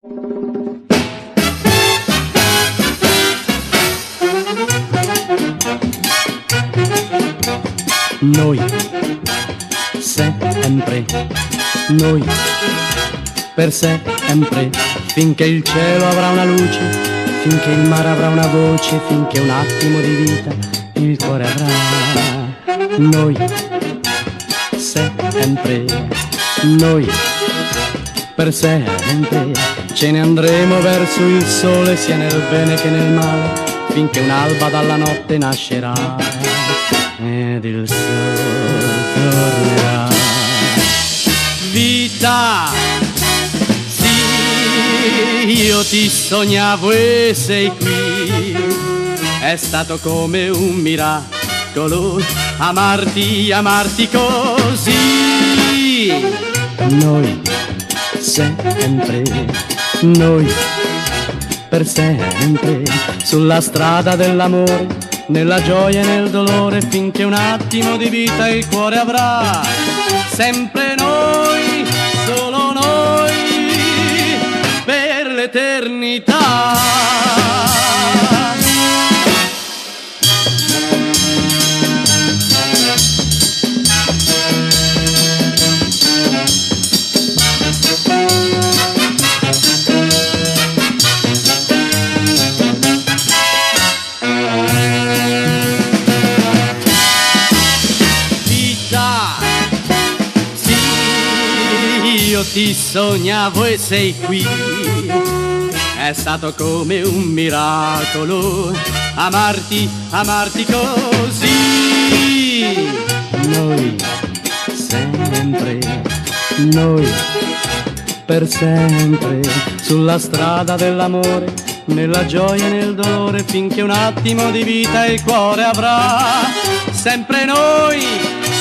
Noi, sempre, noi, per sempre, finché il cielo avrà una luce, finché il mare avrà una voce, finché un attimo di vita il cuore avrà. Noi, sempre, noi, per sempre, ce ne andremo verso il sole, sia nel bene che nel male, finché un'alba dalla notte nascerà ed il sole tornerà. Vita, sì, io ti sognavo e sei qui, è stato come un miracolo amarti, amarti così. Noi, sempre, noi, per sempre, sulla strada dell'amore, nella gioia e nel dolore, finché un attimo di vita il cuore avrà. Sempre noi, solo noi, per l'eternità. Io ti sognavo e sei qui, è stato come un miracolo amarti, amarti così. Noi, sempre, noi, per sempre, sulla strada dell'amore, nella gioia e nel dolore, finché un attimo di vita il cuore avrà. Sempre noi,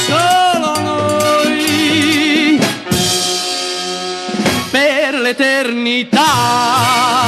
solo noi, per l'eternità.